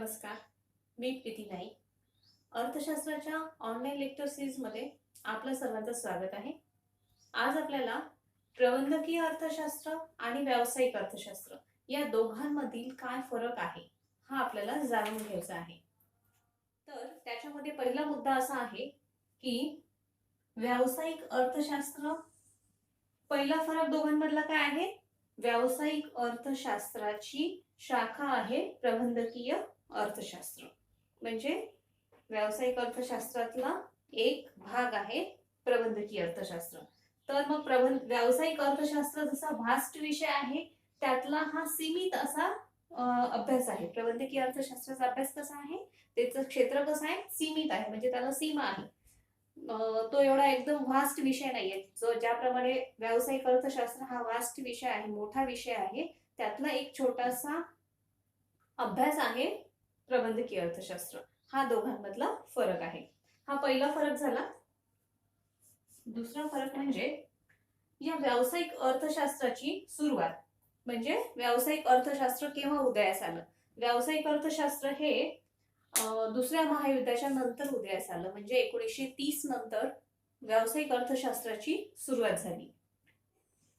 नमस्कार. मी प्रीती नाईक. अर्थशास्त्राच्या online lecture सीरीजमध्ये आपलं सर्वांचं स्वागत आहे. आज आपल्याला प्रबंधकीय अर्थशास्त्र आणि व्यावसायिक अर्थशास्त्र या दोघांमधील काय फरक आहे हा आपल्याला जाणून घ्यायचा आहे. तर त्याच्यामध्ये पहिला मुद्दा असा आहे की व्यावसायिक अर्थशास्त्र, पहिला फरक दोघांमधला काय आहे? व्यावसायिक अर्थशास्त्राची शाखा आहे प्रबंधकीय अर्थशास्त्र. म्हणजे व्यावसायिक अर्थशास्त्रातला एक भाग आहे प्रबंधकीय अर्थशास्त्र. तर मग व्यावसायिक अर्थशास्त्र जसा व्हास्ट विषय आहे त्यातला हा सीमित असा अभ्यास आहे. प्रबंधकीय अर्थशास्त्राचा अभ्यास कसा आहे, त्याचं क्षेत्र कसं आहे, सीमित आहे, म्हणजे त्याला सीमा आहे. तो एवढा एकदम व्हास्ट विषय नाहीये. जो ज्याप्रमाणे व्यावसायिक अर्थशास्त्र हा व्हास्ट विषय आहे, मोठा विषय आहे, त्यातला एक छोटासा अभ्यास आहे प्रबंधकीय अर्थशास्त्र. हा दोघांमधला फरक आहे. हा पहिला फरक झाला. दुसरा फरक म्हणजे या व्यावसायिक अर्थशास्त्राची सुरुवात, म्हणजे व्यावसायिक अर्थशास्त्र केव्हा उदयास आलं. व्यावसायिक अर्थशास्त्र हे दुसऱ्या महायुद्धाच्या नंतर उदयास आलं, म्हणजे 1930 नंतर व्यावसायिक अर्थशास्त्राची सुरुवात झाली.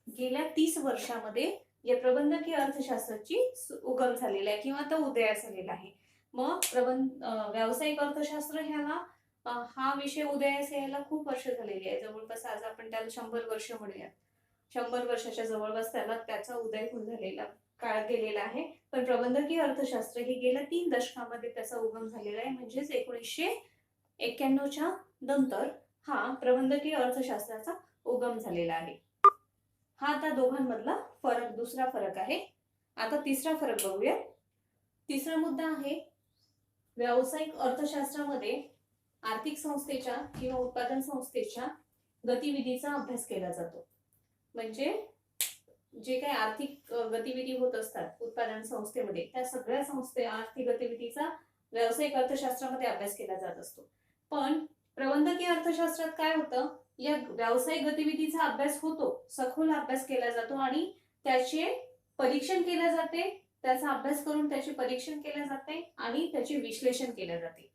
गेल्या 30 वर्षामध्ये या प्रबंधकीय अर्थशास्त्राची उगम झालेला आहे किंवा तो उदयास आलेला आहे. मग व्यावसायिक अर्थशास्त्र ह्याला हा विषय उदयास यायला खूप वर्ष झालेली आहे. जवळपास आज आपण त्याला 100 वर्ष म्हणूया. 100 वर्षाच्या जवळपास त्याचा उदय होऊन झालेला काळ गेलेला आहे. पण प्रबंधकीय अर्थशास्त्र हे गेल्या 3 दशकामध्ये त्याचा उगम झालेला आहे. म्हणजेच 1991च्या नंतर हा प्रबंधकीय अर्थशास्त्राचा उगम झालेला आहे. हा आता दोघांमधला फरक, दुसरा फरक आहे. आता तिसरा फरक बघूया. तिसरा मुद्दा आहे व्यावसायिक अर्थशास्त्रामध्ये आर्थिक संस्थेच्या किंवा उत्पादन संस्थेच्या गतिविधीचा अभ्यास केला जातो. म्हणजे जे काही आर्थिक गतिविधी होत असतात उत्पादन संस्थेमध्ये, त्या सगळ्या आर्थिक गतिविधीचा व्यावसायिक अर्थशास्त्रामध्ये अभ्यास केला जात असतो. पण प्रबंधकीय अर्थशास्त्रात काय होतं, या व्यावसायिक गतिविधीचा अभ्यास होतो, सखोल अभ्यास केला जातो आणि त्याचे परीक्षण केले जाते. त्याचा अभ्यास करून त्याचे परीक्षण केले जाते आणि त्याचे विश्लेषण केले जाते.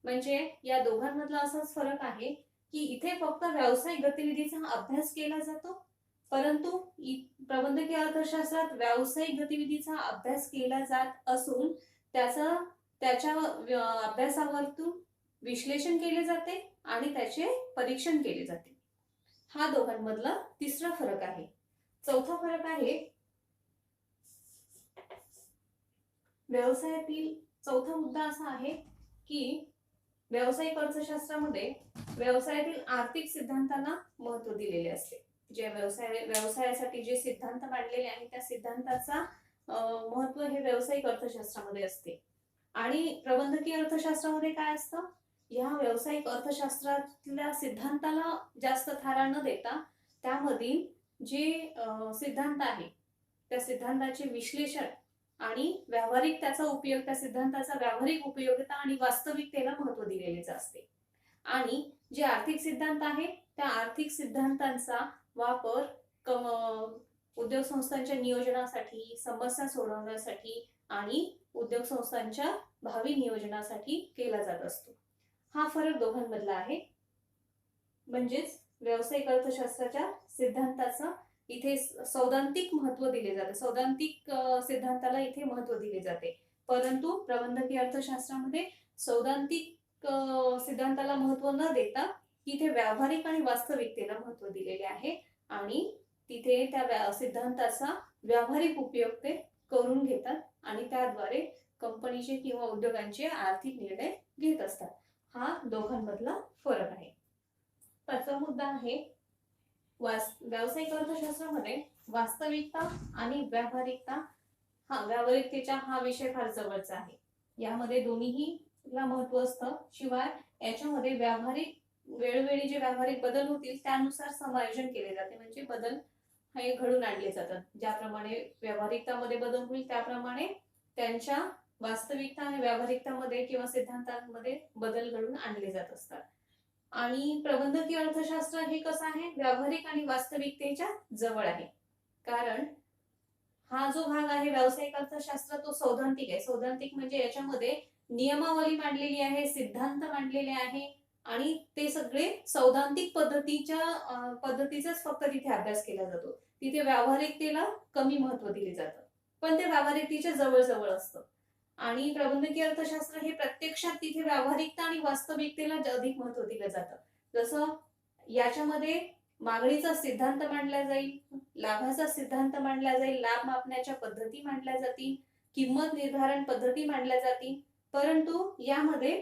म्हणजे या दोघांमधला असाच फरक आहे की इथे फक्त व्यावसायिक गतिविधीचा अभ्यास केला जातो, परंतु प्रबंधकीय अर्थशास्त्रात व्यावसायिक गतिविधीचा अभ्यास केला जात असून त्याच्या अभ्यासावरतून विश्लेषण केले जाते आणि त्याचे परीक्षण केले जाते. हा दोघांमधला तिसरा फरक आहे. चौथा फरक आहे व्यवसायातील. चौथा मुद्दा असा आहे की व्यावसायिक अर्थशास्त्रामध्ये व्यवसायातील आर्थिक सिद्धांतांना महत्त्व दिलेले असते. जे व्यवसायासाठी जे सिद्धांत मांडलेले आहेत त्या सिद्धांताचा महत्त्व हे व्यावसायिक अर्थशास्त्रामध्ये असते. आणि प्रबंधकीय अर्थशास्त्रामध्ये काय असतं, या व्यावसायिक अर्थशास्त्रातल्या सिद्धांताला जास्त थारा न देता त्यामधील जे सिद्धांत आहे त्या सिद्धांताचे विश्लेषण आणि व्यावहारिक त्याचा उपयोग, त्या सिद्धांताचा व्यावहारिक उपयोगिता आणि वास्तविकतेला महत्त्व दिलेलेच असते. आणि जे आर्थिक सिद्धांत आहे त्या आर्थिक सिद्धांतांचा वापर उद्योग संस्थांच्या नियोजनासाठी, समस्या सोडवण्यासाठी आणि उद्योग संस्थांच्या भावी नियोजनासाठी केला जात असतो. हा फरक दोघांमधला आहे. म्हणजेच व्यावसायिक अर्थशास्त्राच्या सिद्धांताचा इथे सैद्धांतिक महत्त्व दिले जाते, सैद्धांतिक सिद्धांताला इथे महत्त्व दिले जाते. परंतु प्रबंधकीय अर्थशास्त्रामध्ये सैद्धांतिक सिद्धांताला महत्त्व न देता तिथे व्यावहारिक आणि वास्तविकतेला महत्त्व दिलेले आहे आणि तिथे त्या सिद्धांताचा व्यावहारिक उपयोग ते करून घेतात आणि त्याद्वारे कंपनीचे किंवा उद्योगांचे आर्थिक निर्णय घेत असतात. हा दोघांमधला फरक आहे. पाचवा मुद्दा आहे व्यावसायिक अर्थशास्त्रामध्ये वास्तविकता आणि व्यावहारिकता. व्यावहारिकतेचा हा विषय फार जवळचा आहे. यामध्ये दोन्हीला महत्त्व असतं. शिवाय याच्यामध्ये वेळोवेळी जे व्यावहारिक बदल होतील त्यानुसार समायोजन केले जाते. म्हणजे बदल हे घडून आणले जातात. ज्याप्रमाणे व्यावहारिकतामध्ये बदल होईल त्याप्रमाणे त्यांच्या वास्तविकता आणि व्यावहारिकतामध्ये किंवा सिद्धांतांमध्ये बदल घडून आणले जात असतात. आणि प्रबंधकीय अर्थशास्त्र हे कसं आहे, व्यावहारिक आणि वास्तविकतेच्या जवळ आहे. कारण हा जो भाग आहे व्यावसायिक अर्थशास्त्र तो सैद्धांतिक आहे. सैद्धांतिक म्हणजे याच्यामध्ये नियमावली मांडलेली आहे, सिद्धांत मांडलेले आहे आणि ते सगळे सैद्धांतिक पद्धतीचाच फक्त तिथे अभ्यास केला जातो. तिथे व्यावहारिकतेला कमी महत्त्व दिले जातं, पण ते व्यावहारिकतेच्या जवळ असतं. आणि प्रबंधकीय अर्थशास्त्र हे प्रत्यक्षात तिथे व्यावहारिकता आणि वास्तविकतेला अधिक महत्त्व दिलं जातं. जसं याच्यामध्ये मागणीचा सिद्धांत मांडला जाईल, लाभाचा सिद्धांत मांडला जाईल, लाभ मापण्याच्या पद्धती मांडल्या जातील, किंमत निर्धारण पद्धती मांडल्या जातील. परंतु यामध्ये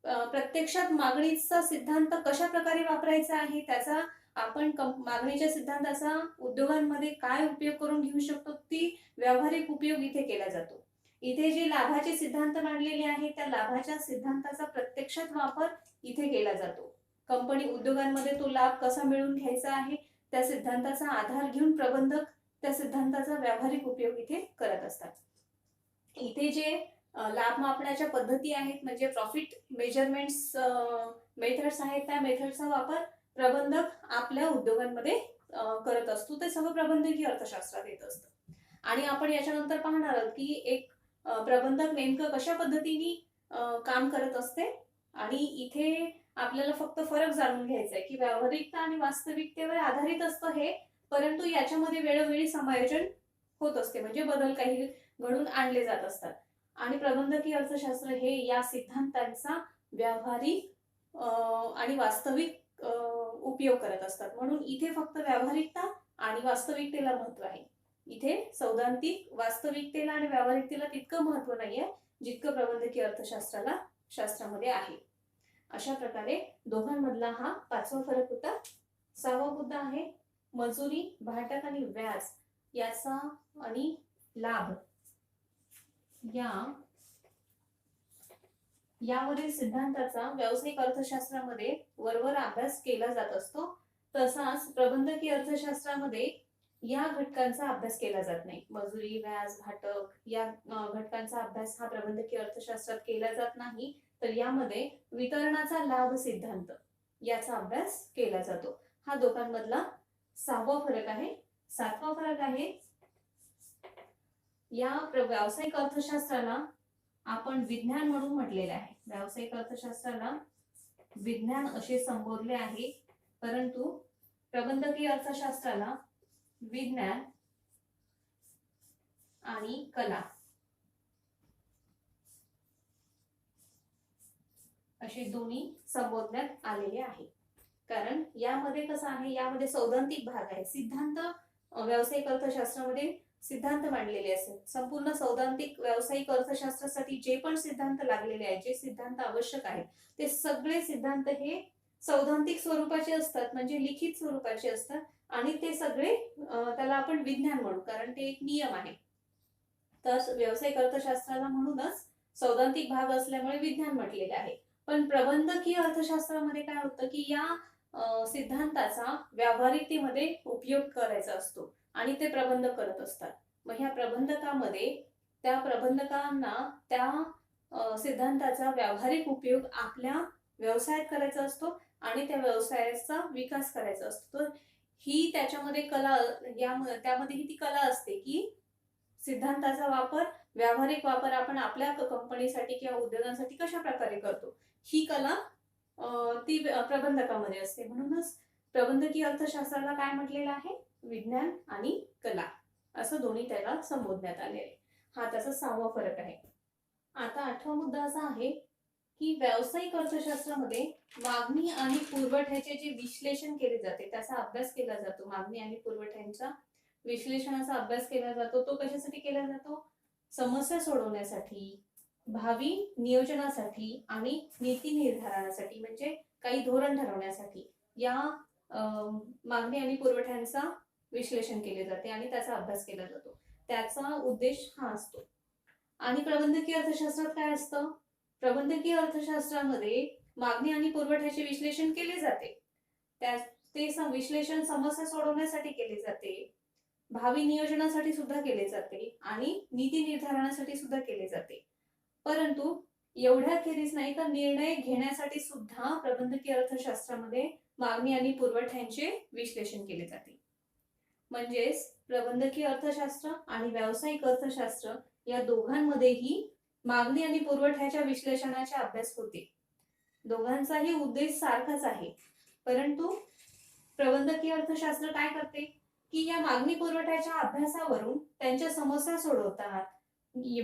प्रत्यक्षात मागणीचा सिद्धांत कशा प्रकारे वापरायचा आहे, त्याचा आपण मागणीच्या सिद्धांताचा उद्योगांमध्ये काय उपयोग करून घेऊ शकतो, ती व्यावहारिक उपयोग इथे केला जातो. इथे जे लाभाचे सिद्धांत मांडलेले आहे त्या लाभाच्या सिद्धांताचा प्रत्यक्षात वापर इथे केला जातो. कंपनी उद्योगांमध्ये तो लाभ कसा मिळवून घ्यायचा आहे त्या सिद्धांताचा आधार घेऊन प्रबंधक त्या सिद्धांताचा व्यावहारिक उपयोग इथे करत असतात. इथे जे लाभ मापण्याच्या पद्धती आहेत म्हणजे प्रॉफिट मेजरमेंट्स मेथड्स आहेत, त्या मेथडचा वापर प्रबंधक आपल्या उद्योगांमध्ये करत असतो. ते सगळं प्रबंधकीय अर्थशास्त्रात येत असतं. आणि आपण याच्यानंतर पाहणार आहोत की एक प्रबंधक नेमकं कशा पद्धतीने काम करत असते. आणि इथे आपल्याला फक्त फरक जाणून घ्यायचा आहे की व्यावहारिकता आणि वास्तविकतेवर आधारित असतं हे, परंतु याच्यामध्ये वेळोवेळी समायोजन होत असते, म्हणजे बदल काही घडून आणले जात असतात. आणि प्रबंधकीय अर्थशास्त्र हे या सिद्धांतांचा व्यावहारिक आणि वास्तविक उपयोग करत असतात. म्हणून इथे फक्त व्यावहारिकता आणि वास्तविकतेला महत्त्व आहे. इथे सैद्धांतिक वास्तविकतेला आणि व्यावहारिकतेला तितकं महत्त्व नाहीये जितकं प्रबंधकीय अर्थशास्त्रामध्ये आहे. अशा प्रकारे दोघांमधला हा 5वा फरक होता. 6वा मुद्दा आहे मजुरी, भाटक आणि व्याज याचा आणि लाभ यावरील सिद्धांताचा व्यावसायिक अर्थशास्त्रामध्ये वरवर अभ्यास केला जात असतो. तसाच प्रबंधकीय अर्थशास्त्रामध्ये या घटकांचा अभ्यास केला जात नाही. मजुरी, व्याज, भाटक या घटकांचा अभ्यास हा प्रबंधकीय अर्थशास्त्रात केला जात नाही, तर यामध्ये वितरणाचा लाभ सिद्धांत याचा अभ्यास केला जातो. हा दोघांमधला 6वा फरक आहे. 7वा फरक आहे या व्यावसायिक अर्थशास्त्राला आपण विज्ञान म्हणून म्हटलेले आहे. व्यावसायिक अर्थशास्त्राला विज्ञान असे संबोधले आहे, परंतु प्रबंधकीय अर्थशास्त्राला विज्ञान आणि कला असे दोन्ही संबोधण्यात आलेले आहे. कारण यामध्ये कसं आहे, यामध्ये सैद्धांतिक भाग आहे. सिद्धांत व्यावसायिक अर्थशास्त्रामध्ये सिद्धांत मांडलेले असतात. संपूर्ण सैद्धांतिक व्यावसायिक अर्थशास्त्रासाठी जे पण सिद्धांत लागलेले आहेत, जे सिद्धांत आवश्यक आहेत, ते सगळे सिद्धांत हे सैद्धांतिक स्वरूपाचे असतात, म्हणजे लिखित स्वरूपाचे असतात. आणि ते सगळे त्याला आपण विज्ञान म्हणू, कारण ते एक नियम आहे. तर व्यावसायिक अर्थशास्त्राला म्हणूनच सैद्धांतिक भाग असल्यामुळे विज्ञान म्हटलेले आहे. पण प्रबंधकीय अर्थशास्त्रामध्ये काय होतं की या सिद्धांताचा व्यावहारिकतेमध्ये उपयोग करायचा असतो आणि ते प्रबंधक करत असतात. मग ह्या प्रबंधकामध्ये त्या प्रबंधकांना त्या सिद्धांताचा व्यावहारिक उपयोग आपल्या व्यवसायात करायचा असतो आणि त्या व्यवसायाचा विकास करायचा असतो. तर ही त्याच्यामध्ये कला, त्यामध्ये ही ती कला असते की सिद्धांताचा वापर, व्यावहारिक वापर आपण आपल्या कंपनीसाठी किंवा उद्योगांसाठी कशा प्रकारे करतो, ही कला ती प्रबंधकामध्ये असते. म्हणूनच प्रबंधकीय अर्थशास्त्राला काय म्हटलेलं आहे, विज्ञान आणि कला असं दोन्ही त्याला संबोधण्यात आले आहे. हा त्याचा 6वा फरक आहे. आता 8वा मुद्दा असा आहे की व्यावसायिक अर्थशास्त्रामध्ये मागणी आणि पुरवठ्याचे जे विश्लेषण केले जाते त्याचा अभ्यास केला जातो. मागणी आणि पुरवठ्यांचा विश्लेषणाचा अभ्यास केला जातो. तो कशासाठी केला जातो, समस्या सोडवण्यासाठी, भावी नियोजनासाठी आणि नीती निर्धारणासाठी, म्हणजे काही धोरण ठरवण्यासाठी या मागणी आणि पुरवठ्यांचा विश्लेषण केले जाते आणि त्याचा अभ्यास केला जातो. त्याचा उद्देश हा असतो. आणि प्रबंधकीय अर्थशास्त्रात काय असतं, प्रबंधकीय अर्थशास्त्रामध्ये मागणी आणि पुरवठ्याचे विश्लेषण केले जाते. ते विश्लेषण समस्या सोडवण्यासाठी केले जाते, भावी नियोजनासाठी सुद्धा केले जाते आणि नीती निर्धारणासाठी सुद्धा केले जाते. परंतु एवढ्याखेरीज नाही तर निर्णय घेण्यासाठी सुद्धा प्रबंधकीय अर्थशास्त्रामध्ये मागणी आणि पुरवठ्यांचे विश्लेषण केले जाते. म्हणजेच प्रबंधकीय अर्थशास्त्र आणि व्यावसायिक अर्थशास्त्र या दोघांमध्येही मागणी आणि पुरवठ्याच्या विश्लेषणाचा अभ्यास होते. दोघांचाही उद्देश सारखाच आहे, परंतु प्रबंधकीय अर्थशास्त्र काय करते की या मागणी पुरवठ्याच्या अभ्यासावरून त्यांच्या समस्या सोडवतात,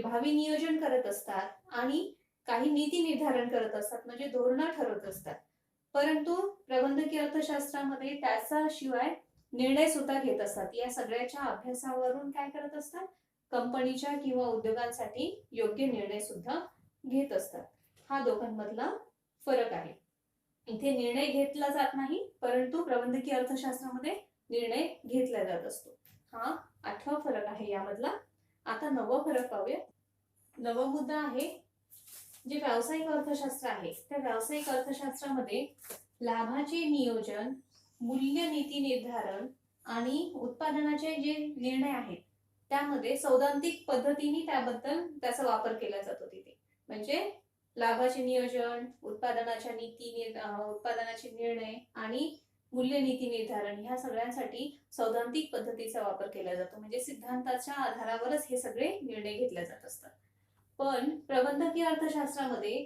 भावी नियोजन करत असतात आणि काही नीती निर्धारण करत असतात, म्हणजे धोरणं ठरवत असतात. परंतु प्रबंधकीय अर्थशास्त्रामध्ये त्याचा शिवाय निर्णय सुद्धा घेत असतात. या सगळ्याच्या अभ्यासावरून काय करत असतात, कंपनीच्या किंवा उद्योगांसाठी योग्य निर्णय सुद्धा घेत असतात. हा दोघांमधला फरक आहे. इथे निर्णय घेतला जात नाही, परंतु प्रबंधकीय अर्थशास्त्रामध्ये निर्णय घेतला जात असतो. हा 8वा फरक आहे यामधला. आता 9वा फरक पाहूया. 9वा मुद्दा आहे जे व्यावसायिक अर्थशास्त्र आहे, त्या व्यावसायिक अर्थशास्त्रामध्ये लाभाचे नियोजन, मूल्य नीती निर्धारण आणि उत्पादनाचे जे निर्णय आहेत त्यामध्ये सैद्धांतिक पद्धतीने त्याचा वापर केला जातो तिथे. म्हणजे लाभाचे नियोजन, उत्पादनाचे निर्णय आणि मूल्य नीती निर्धारण ह्या सगळ्यांसाठी सैद्धांतिक पद्धतीचा वापर केला जातो. म्हणजे सिद्धांताच्या आधारावरच हे सगळे निर्णय घेतले जात असतात. पण प्रबंधकीय अर्थशास्त्रामध्ये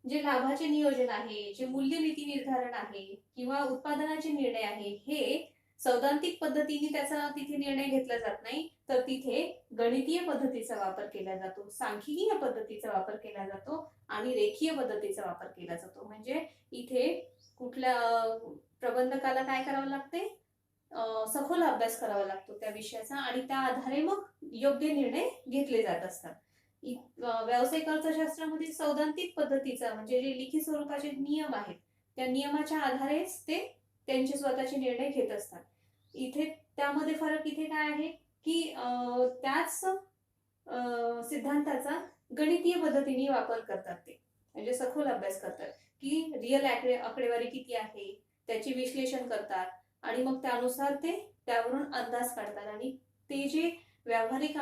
जे लाभाचे नियोजन आहे, जे मूल्य नीती निर्धारण आहे किंवा उत्पादनाचे निर्णय आहे, हे सैद्धांतिक पद्धतीने त्याचा तिथे निर्णय घेतला जात नाही, तर तिथे गणितीय पद्धतीचा वापर केला जातो, सांख्यिकीय पद्धतीचा वापर केला जातो आणि रेखीय पद्धतीचा वापर केला जातो. म्हणजे इथे कुठल्या प्रबंधकाला काय करावं लागते, सखोल अभ्यास करावा लागतो त्या विषयाचा आणि त्या आधारे मग योग्य निर्णय घेतले जात असतात. व्यावसायिक अर्थशास्त्रामध्ये सैद्धांतिक पद्धतीचा म्हणजे जे लिखित स्वरूपाचे नियम आहेत त्या नियमाच्या आधारेच ते त्यांचे स्वतःचे निर्णय घेत असतात. इथे त्यामध्ये फरक इथे काय आहे की त्याच सिद्धांताचा गणितीय पद्धतीने वापर करतात, ते म्हणजे सखोल अभ्यास करतात की रिअल आकडेवारी किती आहे त्याचे विश्लेषण करतात आणि मग त्यानुसार ते त्यावरून अंदाज काढतात आणि ते जे व्यावहारिक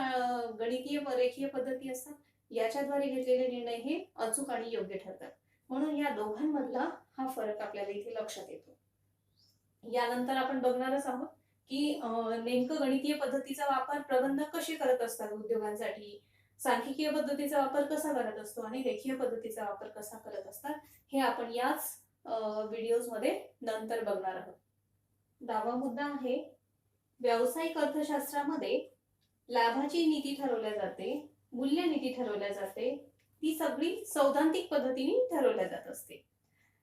गणितीय रेखीय पद्धती असतात याच्याद्वारे घेतलेले निर्णय हे अचूक आणि योग्य ठरतात. म्हणून या दोघांमधला हा फरक आपल्याला इथे लक्षात येतो. यानंतर आपण बघणारच आहोत की नेमकं गणितीय पद्धतीचा वापर प्रबंधक कसे करत असतात उद्योगांसाठी, सांख्यिकीय पद्धतीचा वापर कसा करत असतो आणि रेखीय पद्धतीचा वापर कसा करत असतात, हे आपण याच व्हिडिओज मध्ये नंतर बघणार आहोत. 10वा मुद्दा आहे व्यावसायिक अर्थशास्त्रामध्ये लाभाची नीती ठरवल्या जाते, मूल्य नीती ठरवल्या जाते, ती सगळी सैद्धांतिक पद्धतीने ठरवल्या जात असते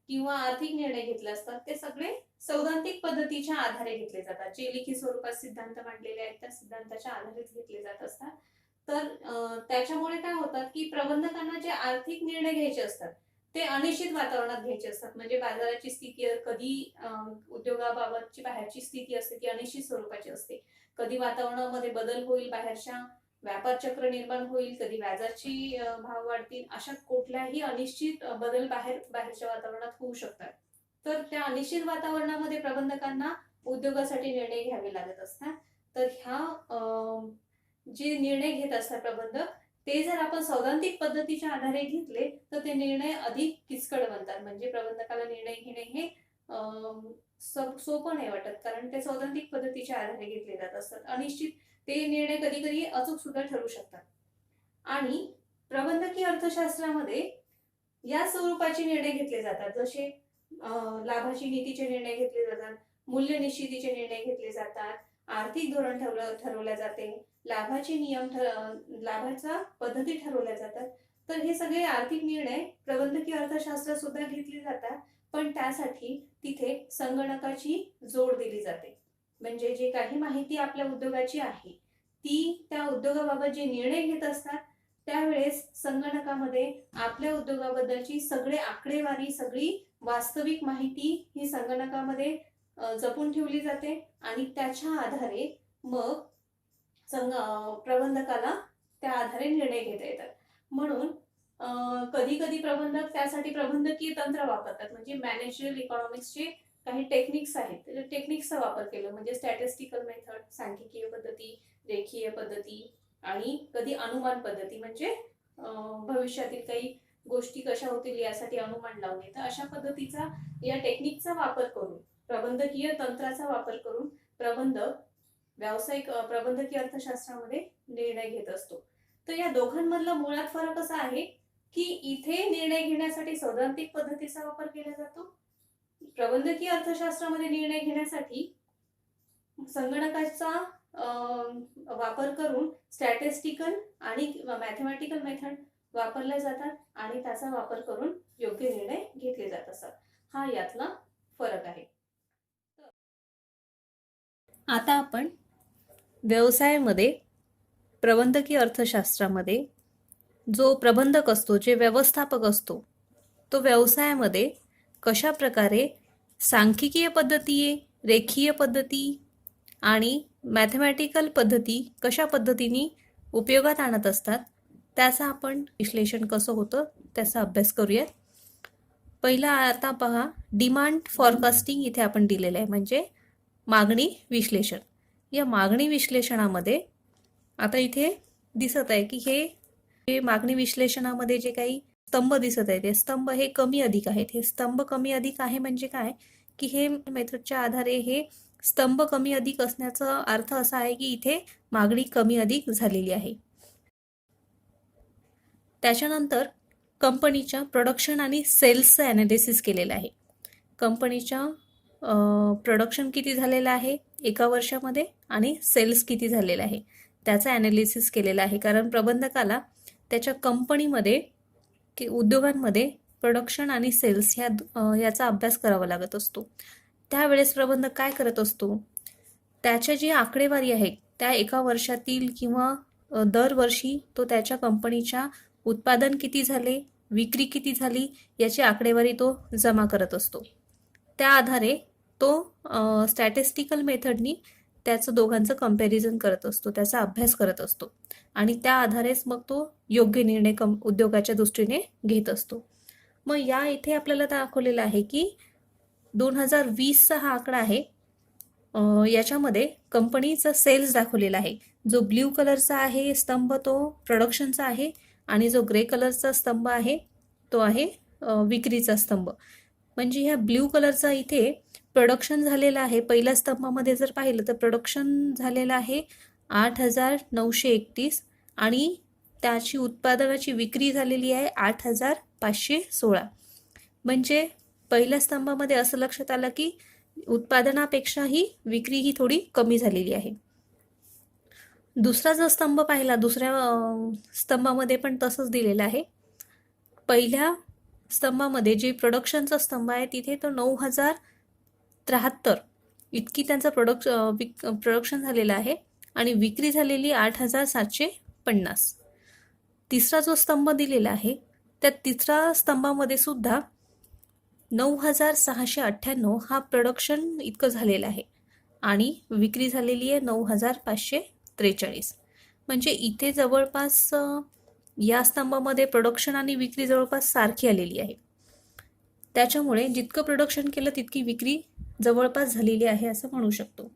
किंवा आर्थिक निर्णय घेतले असतात ते सगळे सैद्धांतिक पद्धतीच्या आधारे घेतले जातात. जे लिखित स्वरूपात सिद्धांत मांडलेले आहेत त्या सिद्धांताच्या आधारेच घेतले जात असतात. तर त्याच्यामुळे काय होतात की प्रबंधकांना जे आर्थिक निर्णय घ्यायचे असतात ते अनिश्चित वातावरणात घ्यायचे असतात. म्हणजे बाजाराची स्थिती कधी उद्योगाबाबतची बाहेरची स्थिती असते ती अनिश्चित स्वरूपाची असते. कधी वातावरणामध्ये बदल होईल, बाहेरच्या व्यापार चक्र निर्माण होईल, कधी व्याजाची भाव वाढतील, अशा कुठल्याही अनिश्चित बदल बाहेरच्या वातावरणात होऊ शकतात. तर त्या अनिश्चित वातावरणामध्ये प्रबंधकांना उद्योगासाठी निर्णय घ्यावे लागत असतात. तर ह्या जे निर्णय घेत असतात प्रबंधक ते जर आपण सैद्धांतिक पद्धतीच्या आधारे घेतले तर ते निर्णय अधिक किचकट बनतात. म्हणजे प्रबंधकाला निर्णय घेणे हे सोपं नाही वाटत, कारण ते सैद्धांतिक पद्धतीच्या आधारे घेतले जात असतात. अनिश्चित ते निर्णय कधी कधी अचूक सुद्धा ठरू शकतात. आणि प्रबंधकीय अर्थशास्त्रामध्ये या स्वरूपाचे निर्णय घेतले जातात, जसे लाभाची नीतीचे निर्णय घेतले जातात, मूल्य निश्चितीचे निर्णय घेतले जातात, आर्थिक धोरण ठरवले जाते, लाभाचे नियम लाभाच्या पद्धती ठरवल्या जातात. तर हे सगळे आर्थिक निर्णय प्रबंधकीय अर्थशास्त्रात सुद्धा घेतले जातात, पण त्यासाठी तिथे संगणकाची जोड दिली जाते. म्हणजे जे काही माहिती आपल्या उद्योगाची आहे ती त्या उद्योगाबाबत जे निर्णय घेत असतात त्यावेळेस संगणकामध्ये आपल्या उद्योगाबद्दलची सगळे आकडेवारी, सगळी वास्तविक माहिती ही संगणकामध्ये जपून ठेवली जाते आणि त्याच्या आधारे मग प्रबंधकाला त्या आधारे निर्णय घेता येतात. म्हणून कधी कधी प्रबंधक त्यासाठी प्रबंधकीय तंत्र वापरतात. म्हणजे मॅनेजरियल इकॉनॉमिक्सचे काही टेक्निक्स आहेत, टेक्निक्सचा वापर केला, म्हणजे स्टॅटिस्टिकल मेथड, सांख्यिकीय पद्धती, रेखीय पद्धती आणि कधी अनुमान पद्धती, म्हणजे भविष्यातील काही गोष्टी कशा होतील यासाठी अनुमान लावणे. तर अशा पद्धतीचा या टेक्निकचा वापर करून, प्रबंधकीय तंत्राचा वापर करून प्रबंधक व्यावसायिक प्रबंधकीय अर्थशास्त्रामध्ये निर्णय घेत असतो. तर या दोघांमधला मुळात फरक असा आहे की इथे निर्णय घेण्यासाठी सैद्धांतिक पद्धतीचा वापर केला जातो. प्रबंधकीय अर्थशास्त्रामध्ये निर्णय घेण्यासाठी संगणकाचा वापर करून स्टॅटिस्टिकल आणि मॅथमॅटिकल मेथड वापरल्या जातात आणि त्याचा वापर करून योग्य निर्णय घेतले जात असतात. हा यातला फरक आहे. आता आपण व्यवसायामध्ये प्रबंधकीय अर्थशास्त्रामध्ये जो प्रबंधक असतो, जे व्यवस्थापक असतो, तो व्यवसायामध्ये कशा प्रकारे सांख्यिकीय पद्धती, रेखीय पद्धती आणि मॅथमॅटिकल पद्धती कशा पद्धतीने उपयोगात आणत असतात त्याचा आपण विश्लेषण कसं होतं त्याचा अभ्यास करूयात. पहिला आता पहा, डिमांड फॉरकास्टिंग इथे आपण दिलेलं आहे, म्हणजे मागणी विश्लेषण. या मागणी विश्लेषणामध्ये आता इथे दिसत आहे की हे मागणी विश्लेषणामध्ये जे काही स्तंभ दिसत आहे ते स्तंभ हे कमी अधिक आहेत. हे स्तंभ कमी अधिक आहे म्हणजे काय की हे मेथडच्या आधारे हे स्तंभ कमी अधिक असण्याचा अर्थ असा आहे की इथे मागणी कमी अधिक झालेली आहे. त्याच्यानंतर कंपनीच्या प्रोडक्शन आणि सेल्सचं ॲनालिसिस केलेलं आहे. कंपनीच्या प्रोडक्शन किती झालेलं आहे एका वर्षामध्ये आणि सेल्स किती झालेला आहे त्याचं ॲनालिसिस केलेलं आहे. कारण प्रबंधकाला त्याच्या कंपनीमध्ये की उद्योगांमध्ये प्रोडक्शन आणि सेल्स याचा अभ्यास करावा लागत असतो. त्यावेळेस प्रबंधक काय करत असतो, त्याच्या जी आकडेवारी आहे त्या एका वर्षातील किंवा दरवर्षी तो त्याच्या कंपनीच्या उत्पादन किती झाले, विक्री किती झाली याची आकडेवारी तो जमा करत असतो. त्या आधारे तो स्टॅटिस्टिकल मेथडनी त्याचं दोघांचं कंपॅरिझन करत असतो, त्याचा अभ्यास करत असतो आणि त्या आधारेच मग तो योग्य निर्णय उद्योगाच्या दृष्टीने घेत असतो. मग या इथे आपल्याला दाखवलेलं आहे की 2020चा हा आकडा आहे. याच्यामध्ये कंपनीचा सेल्स दाखवलेला आहे. जो ब्ल्यू कलरचा आहे स्तंभ तो प्रोडक्शनचा आहे आणि जो ग्रे कलरचा स्तंभ आहे तो आहे विक्रीचा स्तंभ. म्हणजे ह्या ब्ल्यू कलरचा इथे प्रोडक्शन झालेलं आहे. पहिल्या स्तंभामध्ये जर पाहिलं तर प्रोडक्शन झालेलं आहे 8,931 आणि त्याची उत्पादनाची विक्री झालेली आहे 8,516. म्हणजे पहिल्या स्तंभामध्ये असं लक्षात आलं की उत्पादनापेक्षाही विक्री ही थोडी कमी झालेली आहे. दुसरा जो स्तंभ पाहिला, दुसऱ्या स्तंभामध्ये पण तसंच दिलेलं आहे. पहिल्या स्तंभामध्ये जे प्रोडक्शनचा स्तंभ आहे तिथे तो 9,073 इतकी त्यांचं प्रोडक्शन झालेलं आहे आणि विक्री झालेली 8,750. तिसरा जो स्तंभ दिलेला आहे त्या तिसऱ्या स्तंभामध्ये सुद्धा 9,698 हा प्रोडक्शन इतकं झालेलं आहे आणि विक्री झालेली आहे 9,543. म्हणजे इथे जवळपास या स्तंभामध्ये प्रोडक्शन आणि विक्री जवळपास सारखी आलेली आहे. त्याच्यामुळे जितकं प्रोडक्शन केलं तितकी विक्री जवळपास झालेली आहे असं म्हणू शकतो.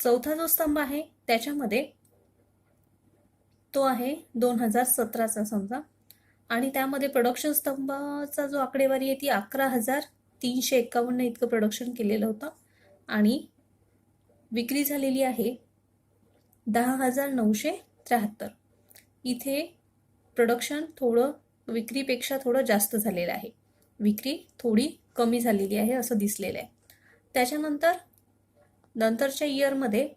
चौथा जो स्तंभ आहे त्याच्यामध्ये तो आहे 2017चा समजा आणि त्यामध्ये प्रोडक्शन स्तंभाचा जो आकडेवारी आहे ती 11,351 इतकं प्रोडक्शन केलेलं होतं आणि विक्री झालेली आहे 10,973. इथे प्रोडक्शन थोडं विक्रीपेक्षा थोडं जास्त झालेलं आहे, विक्री थोडी कमी झालेली आहे असं दिसलेलं आहे. त्याच्यानंतर नंतरच्या इयरमध्ये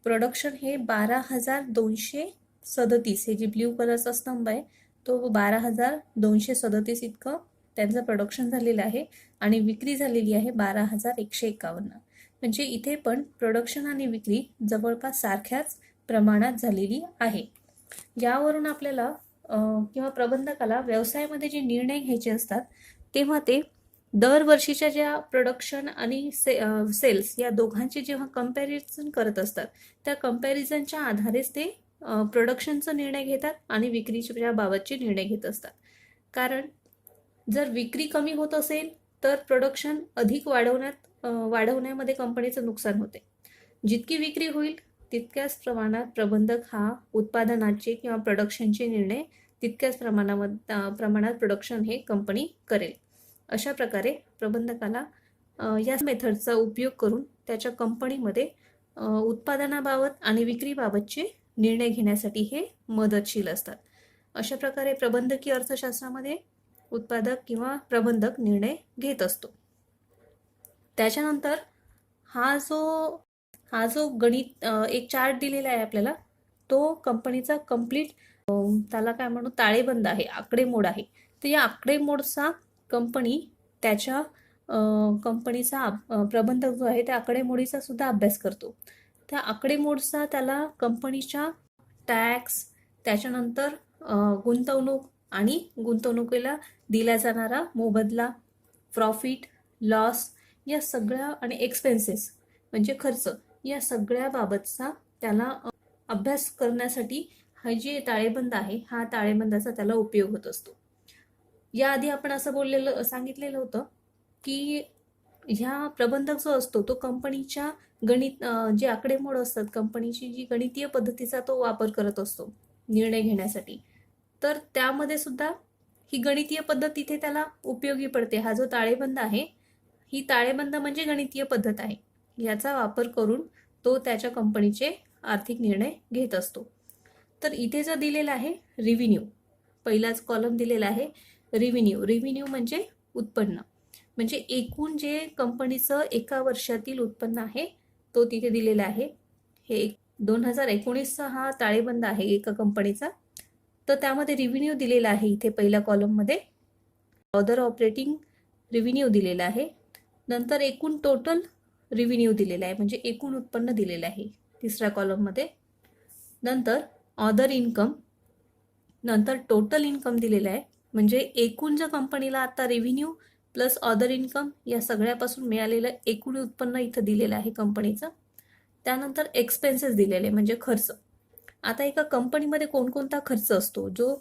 प्रोडक्शन हे 12,237 हे जे ब्ल्यू कलरचा स्तंभ आहे तो 12,237 इतकं त्यांचं प्रोडक्शन झालेलं आहे आणि विक्री झालेली आहे 12,151. म्हणजे इथे पण प्रोडक्शन आणि विक्री जवळपास सारख्याच प्रमाणात झालेली आहे. यावरून आपल्याला किंवा प्रबंधकाला व्यवसायामध्ये जे निर्णय घ्यायचे असतात तेव्हा ते दरवर्षीच्या ज्या प्रोडक्शन आणि सेल्स या दोघांचे जेव्हा कंपॅरिझन करत असतात त्या कंपॅरिझनच्या आधारेच ते प्रोडक्शनचा निर्णय घेतात आणि विक्रीच्या बाबतचे निर्णय घेत असतात. कारण जर विक्री कमी होत असेल तर प्रोडक्शन अधिक वाढवण्यामध्ये कंपनीचं नुकसान होते. जितकी विक्री होईल तितक्याच प्रमाणात प्रबंधक हा उत्पादनाचे किंवा प्रोडक्शनचे निर्णय तितक्याच प्रमाणात प्रोडक्शन हे कंपनी करेल. अशा प्रकारे प्रबंधकाला या मेथडचा उपयोग करून त्याच्या कंपनीमध्ये उत्पादनाबाबत आणि विक्रीबाबतचे निर्णय घेण्यासाठी हे मदतशील असतात. अशा प्रकारे प्रबंधकीय अर्थशास्त्रामध्ये उत्पादक किंवा प्रबंधक निर्णय घेत असतो. त्याच्यानंतर हा जो गणित एक चार्ट दिलेला आहे आपल्याला, तो कंपनीचा कंप्लीट त्याला काय म्हणू ताळेबंद आहे, आकडेमोड आहे. तर या आकडेमोडचा कंपनी त्याच्या कंपनीचा प्रबंधक जो आहे त्या आकडेमोडीचा सुद्धा अभ्यास करतो. त्या आकडेमोडचा त्याला कंपनीच्या टॅक्स, त्याच्यानंतर गुंतवणूक आणि गुंतवणुकीला दिला जाणारा मोबदला, प्रॉफिट, लॉस या सगळ्या आणि एक्सपेन्सेस म्हणजे खर्च, या सगळ्या बाबतचा त्याला अभ्यास करण्यासाठी हा जे ताळेबंद आहे, हा ताळेबंदाचा त्याला उपयोग होत असतो. याआधी आपण असं सांगितलेलं होतं की ह्या प्रबंधक जो असतो तो कंपनीच्या गणित जे आकडेमोड असतात, कंपनीची जी गणितीय पद्धतीचा तो वापर करत असतो निर्णय घेण्यासाठी. तर त्यामध्ये सुद्धा ही गणितीय पद्धत तिथे त्याला उपयोगी पडते. हा जो ताळेबंद आहे, ही ताळेबंद म्हणजे गणितीय पद्धत आहे. याचा वापर करून तो त्याच्या कंपनीचे आर्थिक निर्णय घेत असतो. तर इथे जर दिलेला आहे रिव्हेन्यू, पहिलाच कॉलम दिलेला आहे रिव्हेन्यू म्हणजे उत्पन्न, म्हणजे एकूण जे कंपनीचं एका वर्षातील उत्पन्न आहे तो तिथे दिलेला आहे. हे 2019चा हा ताळेबंद आहे एका कंपनीचा. तर त्यामध्ये रिव्हेन्यू दिलेला आहे इथे पहिल्या कॉलममध्ये. अदर ऑपरेटिंग रिव्हेन्यू दिलेला आहे. नंतर एकूण टोटल रिव्हेन्यू दिलेला आहे, म्हणजे एकूण उत्पन्न दिलेलं आहे तिसऱ्या कॉलममध्ये. नंतर अदर इन्कम, नंतर टोटल इन्कम दिलेलं आहे, म्हणजे एकूण जर कंपनीला आता रेव्हेन्यू प्लस अदर इन्कम या सगळ्यापासून मिळालेलं एकूण उत्पन्न इथं दिलेलं आहे कंपनीचं. त्यानंतर एक्सपेन्सेस दिलेले म्हणजे खर्च. आता एका कंपनीमध्ये कोणकोणता खर्च असतो जो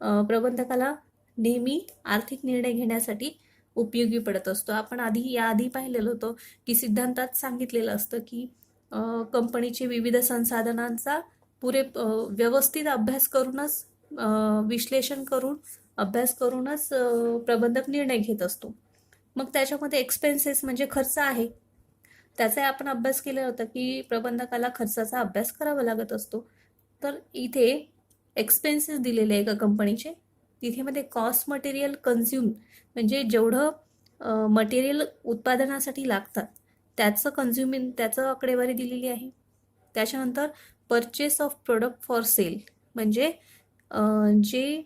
प्रबंधकाला नेहमी आर्थिक निर्णय घेण्यासाठी उपयोगी पडत असतो. आपण याआधी पाहिलेलं होतं की सिद्धांतात सांगितलेलं असतं की कंपनीचे विविध संसाधनांचा व्यवस्थित अभ्यास करूनच, विश्लेषण करून अभ्यास करूनच प्रबंधक निर्णय घेत असतो. मग त्याच्यामध्ये एक्सपेन्सेस म्हणजे खर्च आहे, त्याचा आपण अभ्यास केला होता की प्रबंधकाला खर्चाचा अभ्यास करावा लागत असतो. तर इथे एक्सपेन्सेस दिलेले आहे का कंपनीचे, तिथे मध्ये कॉस्ट मटेरियल कन्झ्युम म्हणजे जेवढं मटेरियल उत्पादनासाठी लागतात त्याचं आकडेवारी दिलेली आहे. त्याच्यानंतर purchase of product for sale म्हणजे जे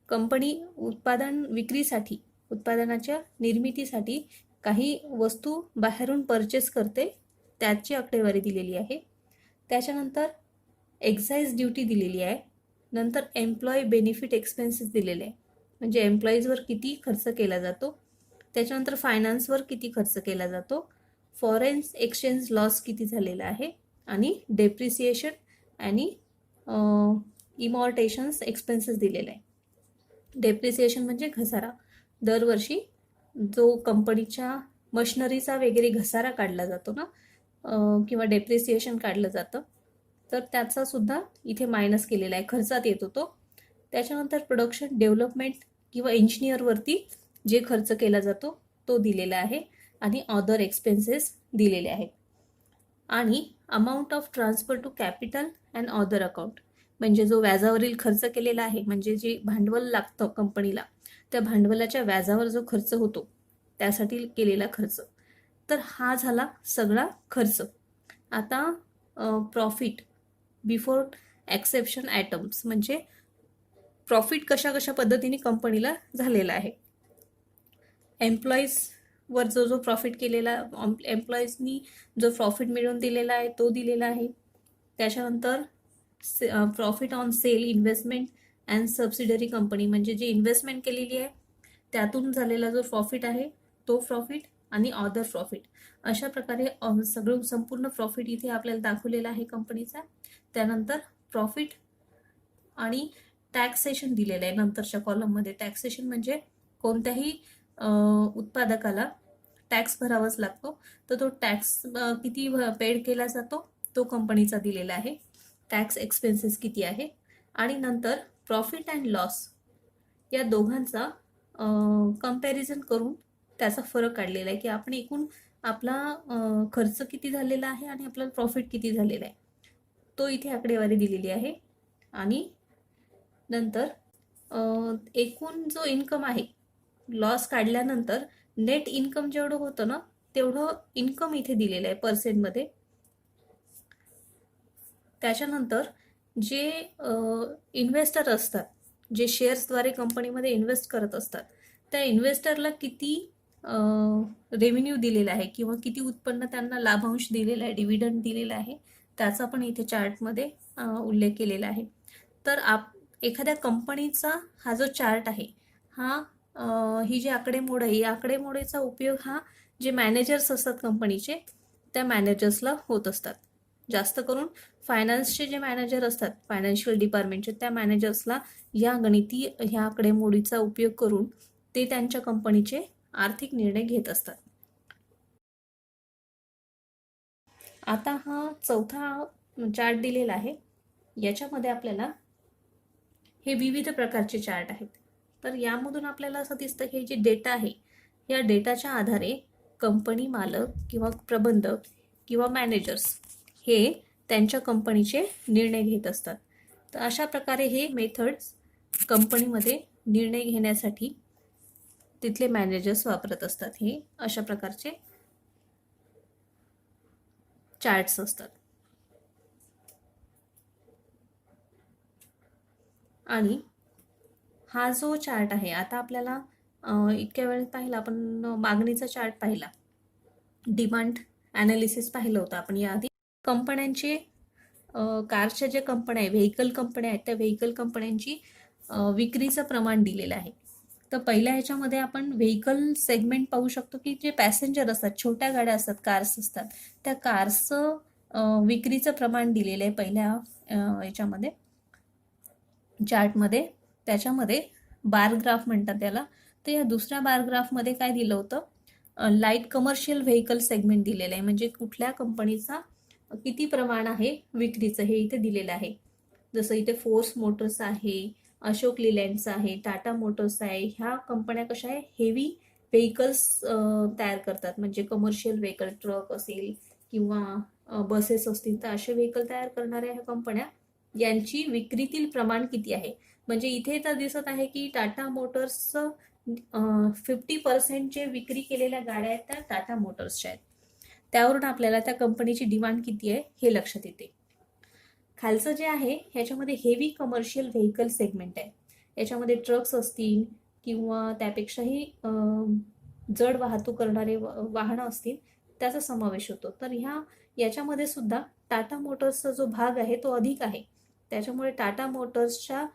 कंपनी उत्पादनाच्या निर्मितीसाठी काही वस्तू बाहेरून परचेस करते त्याची आकडेवारी दिलेली आहे. त्याच्यानंतर एक्साईज ड्युटी दिलेली आहे. नंतर एम्प्लॉई बेनिफिट एक्सपेन्सेस दिलेले आहे, म्हणजे एम्प्लॉईजवर किती खर्च केला जातो. त्याच्यानंतर फायनान्सवर किती खर्च केला जातो, फॉरेन एक्सचेंज लॉस किती झालेला आहे, आणि डेप्रिसिएशन आणि इमॉर्टेशन्स एक्सपेन्सेस दिलेले आहे. डेप्रिसिएशन म्हणजे घसारा, दरवर्षी जो कंपनीच्या मशिनरीचा वगैरे घसारा काढला जातो ना, किंवा डेप्रिसिएशन काढलं जातं, तर त्याचा सुद्धा इथे मायनस केलेला आहे, खर्चात येतो तो. त्याच्यानंतर प्रोडक्शन डेव्हलपमेंट किंवा इंजिनियरवरती जे खर्च केला जातो तो दिलेला आहे, आणि अदर एक्सपेन्सेस दिलेले आहेत. आणि amount of transfer to capital and other account म्हणजे जो व्याजावरील खर्च केलेला आहे, म्हणजे जे भांडवल लागतं कंपनीला, त्या भांडवलाच्या व्याजावर जो खर्च होतो त्यासाठी केलेला खर्च. तर हा झाला सगळा खर्च. आता प्रॉफिट बिफोर एक्सेप्शन आयटम्स म्हणजे प्रॉफिट कशा पद्धतीने कंपनीला झालेला आहे. एम्प्लॉईजवर जो प्रॉफिट केलेला, एम्प्लॉईजनी जो प्रॉफिट मिळवून दिलेला आहे तो दिलेला आहे. त्याच्यानंतर profit on sale, investment and subsidiary company म्हणजे जी इन्व्हेस्टमेंट केलेली आहे त्यातून झालेला जो प्रॉफिट आहे तो प्रॉफिट, आणि अदर प्रॉफिट. अशा प्रकारे संपूर्ण प्रॉफिट इथे आपल्याला दाखवलेला आहे कंपनीचा. त्यानंतर प्रॉफिट आणि टॅक्सेशन दिलेलं आहे नंतरच्या कॉलममध्ये. टॅक्सेशन म्हणजे कोणत्याही उत्पादकाला टॅक्स भरावाच लागतो, तर तो टॅक्स किती पेड केला जातो तो कंपनीचा दिलेला आहे. टॅक्स एक्सपेन्सेस किती आहे, आणि नंतर प्रॉफिट अँड लॉस या दोघांचा कंपॅरिझन करून त्याचा फरक काढलेला आहे की आपण एकूण आपला खर्च किती झालेला आहे आणि आपल्याला प्रॉफिट किती झालेला आहे. तो इथे आकडेवारी दिलेली आहे. आणि नंतर एकूण जो इन्कम आहे, लॉस काढल्यानंतर नेट इन्कम जेवढं होतं ना तेवढं इन्कम इथे दिलेलं आहे पर्सेंटमध्ये. त्याच्यानंतर जे इन्व्हेस्टर असतात, जे शेअर्सद्वारे कंपनीमध्ये इन्व्हेस्ट करत असतात, त्या इन्व्हेस्टरला किती रेव्हेन्यू दिलेला आहे किंवा किती उत्पन्न त्यांना लाभांश दिलेला आहे, डिव्हिडंड दिलेला आहे, त्याचा पण इथे चार्टमध्ये उल्लेख केलेला आहे. तर एखाद्या कंपनीचा हा जो चार्ट आहे, हा ही जी आकडेमोड आहे, या आकडेमोडीचा उपयोग हा जे मॅनेजर्स असतात कंपनीचे, त्या मॅनेजर्सला होत असतात. जास्त करून फायनान्सचे जे मॅनेजर असतात, फायनान्शियल डिपार्टमेंटचे, त्या मॅनेजर्सला ह्या आकडेमोडीचा उपयोग करून ते त्यांच्या कंपनीचे आर्थिक निर्णय घेत असतात. आता हा चौथा चार्ट दिलेला आहे. याच्यामध्ये आपल्याला हे विविध प्रकारचे चार्ट आहेत. तर यामधून आपल्याला असं दिसतं की हे जे डेटा आहे, या डेटाच्या आधारे कंपनी मालक किंवा प्रबंधक किंवा मॅनेजर्स हे त्यांच्या कंपनीचे निर्णय घेत असतात. तर अशा प्रकारे हे मेथड्स कंपनीमध्ये निर्णय घेण्यासाठी तिथले मॅनेजर्स वापरत असतात. हे अशा प्रकारचे चार्ट्स असतात. आणि हा जो चार्ट आहे, आता आपल्याला इतक्या वेळेत पाहिला आपण, मागणीचा चार्ट पाहिला, डिमांड ॲनालिसिस पाहिलं होतं आपण याआधी. कंपन्यांचे कारच्या ज्या कंपन्या आहे, व्हेकल कंपन्या आहेत, त्या व्हेकल कंपन्यांची विक्रीचं प्रमाण दिलेलं आहे. तर पहिल्या ह्याच्यामध्ये आपण व्हेकल सेगमेंट पाहू शकतो की जे पॅसेंजर असतात, छोट्या गाड्या असतात, कार्स असतात, त्या कार्सचं विक्रीचं प्रमाण दिलेलं आहे पहिल्या याच्यामध्ये चार्टमध्ये. त्याच्यामध्ये बार ग्राफ म्हणतात त्याला. तर या दुसऱ्या बार ग्राफमध्ये काय दिलं होतं, लाईट कमर्शियल व्हेकल सेगमेंट दिलेलं आहे, म्हणजे कुठल्या कंपनीचा किती प्रमाण आहे विक्रीचं हे इथे दिलेलं आहे. जसं इथे फोर्स मोटर्स आहे, अशोक लिलँड्स आहे, टाटा मोटर्स आहे. ह्या कंपन्या कशा आहे, हेवी व्हेकल्स तयार करतात, म्हणजे कमर्शियल व्हेकल, ट्रक असेल किंवा बसेस असतील, तर असे व्हेकल तयार करणाऱ्या ह्या कंपन्या, यांची विक्रीतील प्रमाण किती आहे. म्हणजे इथे तर दिसत आहे की टाटा मोटर्सचं 50% जे विक्री केलेल्या गाड्या आहेत त्या टाटा मोटर्सच्या आहेत. त्यावरून आपल्याला त्या कंपनीची डिमांड किती आहे हे लक्षात येते. खालचं जे आहे ह्याच्यामध्ये हेवी कमर्शियल व्हेकल सेगमेंट आहे. याच्यामध्ये ट्रक्स असतील किंवा त्यापेक्षाही जड वाहतूक करणारे वाहनं असतील, त्याचा समावेश होतो. तर याच्यामध्ये सुद्धा टाटा मोटर्सचा जो भाग आहे तो अधिक आहे. त्याच्यामुळे टाटा मोटर्सच्या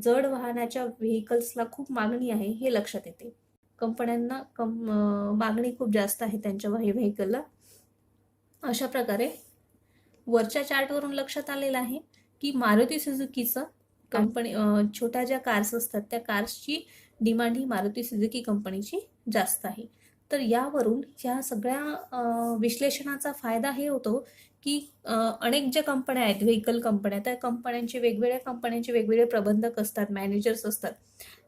जड वाहनाच्या व्हेकल्सला खूप मागणी आहे हे लक्षात येते. कंपन्यांना मागणी खूप जास्त आहे त्यांच्या व्हेकलला. अशा प्रकारे वरच्या चार्टवरून लक्षात आलेलं आहे की मारुती सुझुकीचं कंपनी, छोट्या ज्या कार्स असतात त्या कार्सची डिमांड ही मारुती सुझुकी कंपनीची जास्त आहे. तर यावरून ह्या सगळ्या विश्लेषणाचा फायदा हे होतो की अनेक ज्या कंपन्या आहेत, व्हेकल कंपन्या, त्या वेगवेगळ्या कंपन्यांचे वेगवेगळे प्रबंधक असतात, मॅनेजर्स असतात.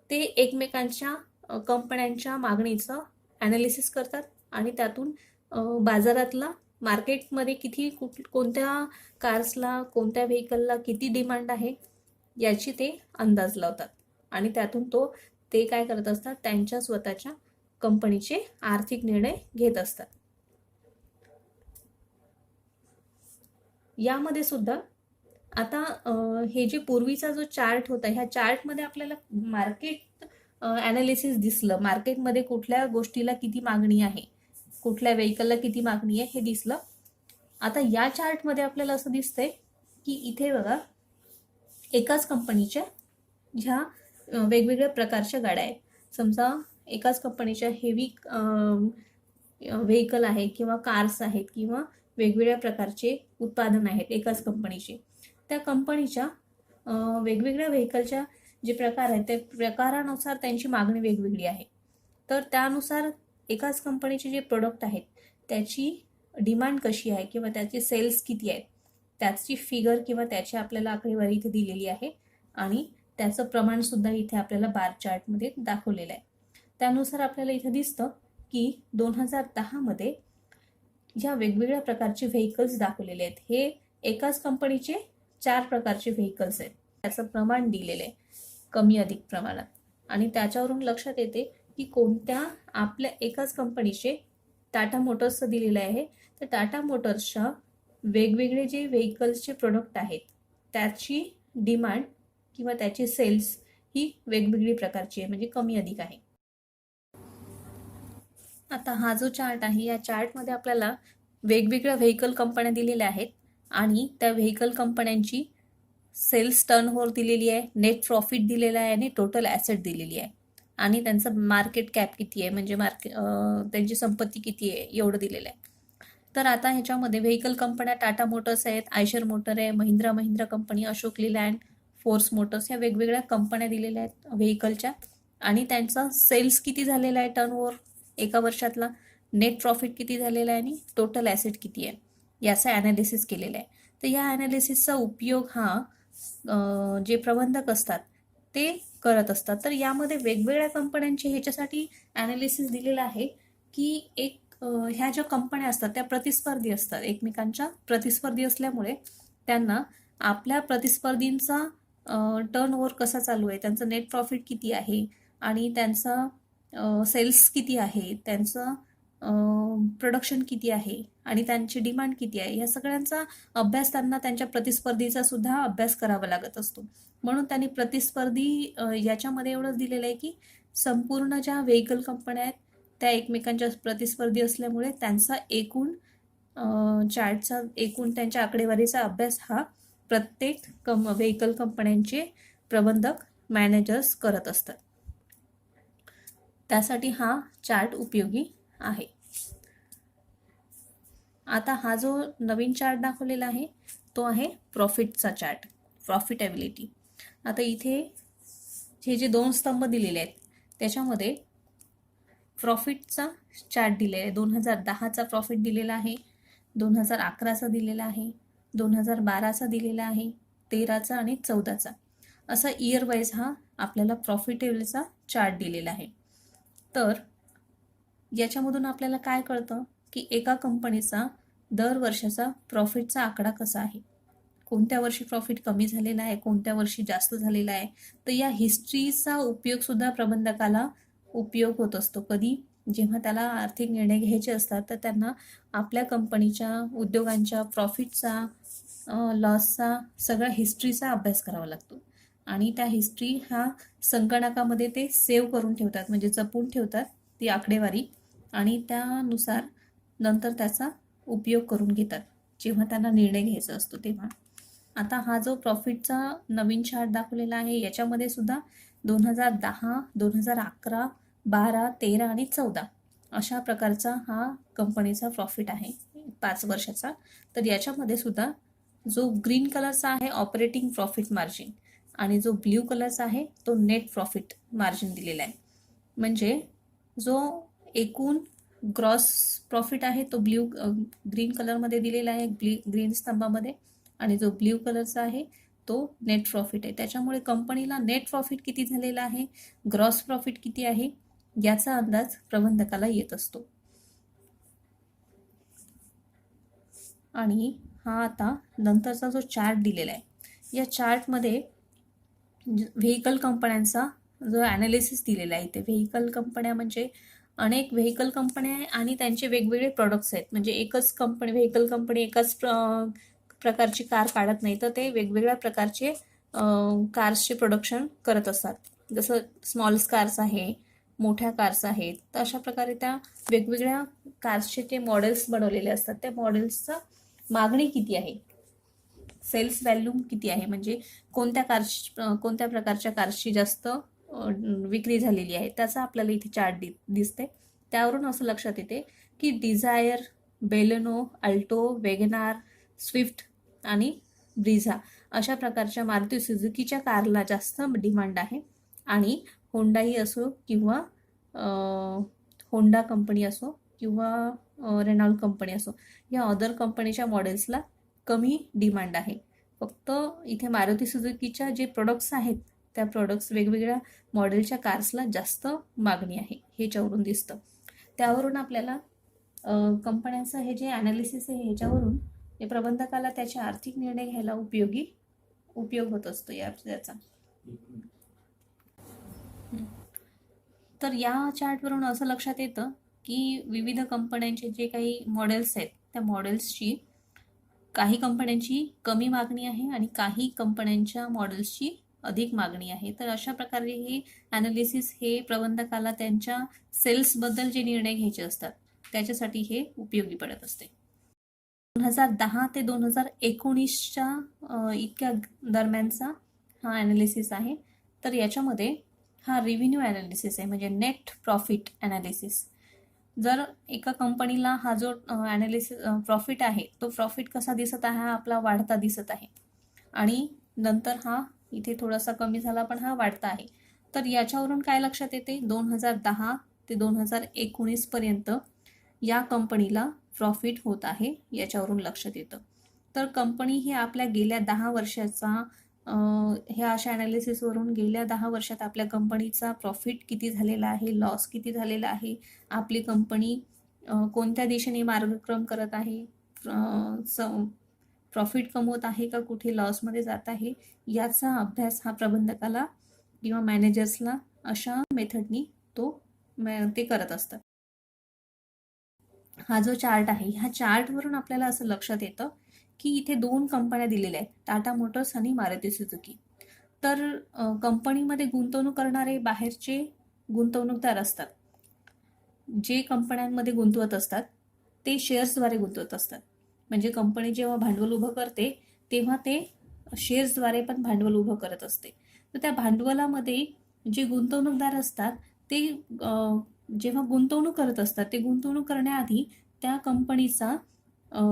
ते एकमेकांच्या कंपन्यांच्या मागणीचं ॲनालिसिस करतात आणि त्यातून बाजारातला, मार्केटमध्ये कोणत्या कार्सला, कोणत्या व्हेकलला किती डिमांड आहे याची ते अंदाज लावतात. आणि त्यातून ते काय करत असतात, त्यांच्या स्वतःच्या कंपनीचे आर्थिक निर्णय घेत असतात. यामध्ये सुद्धा आता हे जे पूर्वीचा जो चार्ट होता, ह्या चार्टमध्ये आपल्याला मार्केट ॲनालिसिस दिसलं, मार्केटमध्ये कुठल्या गोष्टीला किती मागणी आहे, कुठल्या व्हेकलला किती मागणी आहे हे दिसलं. आता या चार्टमध्ये आपल्याला असं दिसतंय की इथे बघा, एकाच कंपनीच्या ह्या वेगवेगळ्या प्रकारच्या गाड्या आहेत. समजा एकाच कंपनीच्या हेवी व्हेकल आहे किंवा कार्स आहेत किंवा वेगवेगळ्या प्रकारचे उत्पादन आहेत एकाच कंपनीचे. त्या कंपनीच्या वेगवेगळ्या व्हेकलच्या जे प्रकार आहेत त्या प्रकारानुसार त्यांची मागणी वेगवेगळी आहे. तर त्यानुसार एकाच कंपनीचे जे प्रोडक्ट आहेत त्याची डिमांड कशी आहे किंवा त्याचे सेल्स किती आहेत त्याची फिगर किंवा त्याची आपल्याला आकडेवारी इथे दिलेली आहे. आणि त्याचं प्रमाणसुद्धा इथे आपल्याला बार चार्टमध्ये दाखवलेलं आहे. त्यानुसार आपल्याला इथे दिसतं की 2010 मध्ये ह्या वेगवेगळ्या प्रकारचे व्हेकल्स दाखवलेले आहेत. हे एकाच कंपनीचे 4 प्रकारचे व्हेकल्स आहेत. त्याचं प्रमाण दिलेलं आहे कमी अधिक प्रमाणात, आणि त्याच्यावरून लक्षात येते की कोणत्या आपल्या एकाच कंपनीचे टाटा मोटर्सचं दिलेलं आहे. तर टाटा मोटर्सच्या वेगवेगळे जे व्हेकल्सचे प्रोडक्ट आहेत त्याची डिमांड किंवा त्याची सेल्स ही वेगवेगळी प्रकारची आहे, म्हणजे कमी अधिक आहे. आता हा जो चार्ट आहे, या चार्टमध्ये आपल्याला वेगवेगळ्या व्हेकल कंपन्या दिलेल्या आहेत आणि त्या व्हेकल कंपन्यांची सेल्स टर्नओव्हर दिलेली आहे, नेट प्रॉफिट दिलेला आहे आणि टोटल ॲसेट दिलेली आहे, आणि त्यांचं मार्केट कॅप किती आहे, म्हणजे त्यांची संपत्ती किती आहे एवढं दिलेलं आहे. तर आता ह्याच्यामध्ये व्हेकल कंपन्या टाटा मोटर्स आहेत, आयशर मोटर आहे, Mahindra company, Ashok Leyland, force Motors, ह्या वेगवेगळ्या कंपन्या दिलेल्या आहेत व्हेकलच्या, आणि त्यांचा सेल्स किती झालेला आहे टर्नओव्हर एका वर्षातला, नेट प्रॉफिट किती झालेला आहे आणि टोटल ॲसेट किती आहे, याचं ॲनालिसिस केलेलं आहे. तर या ॲनालिसिसचा उपयोग हा जे प्रबंधक असतात ते करत असतात. तर यामध्ये वेगवेगळ्या कंपन्यांचे ह्याच्यासाठी ॲनालिसिस दिलेलं आहे की ह्या ज्या कंपन्या असतात त्या प्रतिस्पर्धी असतात, एकमेकांच्या प्रतिस्पर्धी असल्यामुळे त्यांना आपल्या प्रतिस्पर्धींचा टर्नओव्हर कसा चालू आहे, त्यांचं नेट प्रॉफिट किती आहे आणि त्यांचा सेल्स किती आहे, त्यांचं प्रोडक्शन किती आहे आणि त्यांची डिमांड किती आहे, या सगळ्यांचा अभ्यास त्यांना त्यांच्या प्रतिस्पर्धीचा सुद्धा अभ्यास करावा लागत असतो. म्हणून त्यांनी प्रतिस्पर्धी याच्यामध्ये एवढंच दिलेलं आहे की संपूर्ण ज्या व्हेकल कंपन्या आहेत त्या एकमेकांच्या प्रतिस्पर्धी असल्यामुळे त्यांचा एकूण चार्टचा, एकूण त्यांच्या आकडेवारीचा अभ्यास हा प्रत्येक व्हेकल कंपन्यांचे प्रबंधक, मॅनेजर्स करत असतात. त्यासाठी हा चार्ट उपयोगी आहे. आता हा जो नवीन चार्ट दाखवलेला आहे तो आहे प्रॉफिटचा चार्ट, प्रॉफिटेबिलिटी. आता इथे हे जे 2 स्तंभ दिलेले आहेत त्याच्यामध्ये प्रॉफिटचा चार्ट दिलेला आहे. 2010चा प्रॉफिट दिलेला आहे, 2011चा दिलेला आहे, 2012चा दिलेला आहे, 13चा आणि 14चा, असा इयर वाईज हा आपल्याला प्रॉफिटेबलचा चार्ट दिलेला आहे. तर याच्यामधून आपल्याला काय कळतं की एका कंपनीचा दर वर्षाचा प्रॉफिटचा आकडा कसा आहे, कोणत्या वर्षी प्रॉफिट कमी झालेला आहे, कोणत्या वर्षी जास्त झालेला आहे. तर या हिस्ट्रीचा उपयोग सुद्धा प्रबंधकाला उपयोग होत असतो. कधी जेव्हा त्याला आर्थिक निर्णय घ्यायचे असतात तर त्यांना आपल्या कंपनीच्या, उद्योगांच्या प्रॉफिटचा, लॉसचा, सगळ्या हिस्ट्रीचा अभ्यास करावा लागतो, आणि त्या हिस्ट्री ह्या संगणकामध्ये ते सेव्ह करून ठेवतात, म्हणजे जपून ठेवतात ती आकडेवारी, आणि त्यानुसार नंतर त्याचा उपयोग करून घेतात जेव्हा त्यांना निर्णय घ्यायचा असतो तेव्हा. आता हा जो प्रॉफिटचा नवीन चार्ट दाखवलेला आहे याच्यामध्ये सुद्धा 2010, 2011, 12, 13 आणि 14 अशा प्रकारचा हा कंपनीचा प्रॉफिट आहे 5 वर्षाचा. तर याच्यामध्ये सुद्धा जो ग्रीन कलरचा आहे ऑपरेटिंग प्रॉफिट मार्जिन, आणि जो ब्ल्यू कलरचा आहे तो नेट प्रॉफिट मार्जिन दिलेला आहे. म्हणजे जो एकूण ग्रॉस प्रॉफिट आहे तो ग्रीन कलरमध्ये दिलेला आहे, ग्रीन स्तंभामध्ये, आणि जो ब्ल्यू कलरचा आहे तो नेट प्रॉफिट आहे. त्याच्यामुळे कंपनीला नेट प्रॉफिट किती झालेला आहे, ग्रॉस प्रॉफिट किती आहे, याचा अंदाज प्रबंधकाला येत असतो. आणि हा आता नंतरचा जो चार्ट दिलेला आहे या चार्टमध्ये व्हेकल कंपन्यांचा जो ॲनालिसिस दिलेला आहे, ते व्हेकल कंपन्या म्हणजे अनेक व्हेकल कंपन्या आहे आणि त्यांचे वेगवेगळे प्रोडक्ट्स आहेत. म्हणजे एकच कंपनी, व्हेकल कंपनी एकाच प्रकारची कार काढत नाही, तर ते वेगवेगळ्या प्रकारचे कार्सचे प्रोडक्शन करत असतात. जसं स्मॉल कार्स आहे, मोठ्या कार्स आहेत, तर अशा प्रकारे त्या वेगवेगळ्या कार्सचे ते मॉडेल्स बनवलेले असतात. त्या मॉडेल्सचा मागणी किती आहे, सेल्स व्हॅल्यू किती आहे, म्हणजे कोणत्या प्रकारच्या कार्सची जास्त विक्री झालेली आहे त्याचा आपल्याला इथे चार्ट दिसते. त्यावरून असं लक्षात येते की Dzire, Baleno, Alto, WagonR, Swift आणि ब्रिझा अशा प्रकारच्या मारुती सुझुकीच्या कारला जास्त डिमांड आहे, आणि होंडाई असो किंवा होंडा कंपनी असो किंवा रेनॉल्ट कंपनी असो, या अदर कंपनीच्या मॉडेल्सला कमी डिमांड आहे. फक्त इथे मारुती सुझुकीच्या जे प्रोडक्ट्स आहेत त्या प्रोडक्ट्स, वेगवेगळ्या मॉडेलच्या कार्सला जास्त मागणी आहे, हे याच्यावरून दिसतं. त्यावरून आपल्याला कंपन्यांचं हे जे ॲनालिसिस आहे ह्याच्यावरून हे प्रबंधकाला त्याचे आर्थिक निर्णय घ्यायला उपयोग होत असतो याचा. तर या चार्टवरून असं लक्षात येतं की विविध कंपन्यांचे जे काही मॉडेल्स आहेत त्या मॉडेल्सची काही कंपन्यांची कमी मागणी आहे आणि काही कंपन्यांच्या मॉडेल्सची अधिक मागणी आहे. तर अशा प्रकारे हे ॲनालिसिस हे प्रबंधकाला त्यांच्या सेल्सबद्दल जे निर्णय घ्यायचे असतात त्याच्यासाठी हे उपयोगी पडत असते. 2010 ते 2019च्या इतक्या दरम्यानचा हा ॲनालिसिस आहे. तर याच्यामध्ये हा रेव्हेन्यू ॲनालिसिस आहे, म्हणजे नेट प्रॉफिट ॲनालिसिस. जर एका कंपनीला हा जो ॲनालिसिस प्रॉफिट आहे तो प्रॉफिट कसा दिसत आहे, हा आपला वाढता दिसत आहे आणि नंतर हा इथे थोडासा कमी झाला पण हा वाढता आहे. तर याच्यावरून काय लक्षात येते, 2010 ते 2019 पर्यंत या कंपनीला प्रॉफिट होत आहे याच्यावरून लक्षात येतं. तर कंपनी ही आपल्या गेल्या 10 वर्षाचा ह्या अशा ॲनालिसिसवरून गेल्या 10 वर्षात आपल्या कंपनीचा प्रॉफिट किती झालेला आहे, लॉस किती झालेला आहे, आपली कंपनी कोणत्या दिशेने मार्गक्रम करत आहे, प्रॉफिट कमवत आहे का कुठे लॉसमध्ये जात आहे, याचा अभ्यास हा प्रबंधकाला किंवा मॅनेजर्सला अशा मेथडनी ते करत असतात. हा जो चार्ट आहे ह्या चार्टवरून आपल्याला असं लक्षात येतं की इथे 2 कंपन्या दिलेल्या आहेत, टाटा मोटर्स आणि मारुती सुझुकी. तर कंपनीमध्ये गुंतवणूक करणारे बाहेरचे गुंतवणूकदार असतात. जे कंपन्यांमध्ये गुंतवत असतात ते शेअर्सद्वारे गुंतवत असतात. म्हणजे कंपनी जेव्हा भांडवल उभं करते तेव्हा ते शेअर्सद्वारे पण भांडवल उभं करत असते. तर त्या भांडवलामध्ये जे गुंतवणूकदार असतात ते जेव्हा गुंतवणूक करत असतात ते गुंतवणूक करण्याआधी त्या कंपनीचा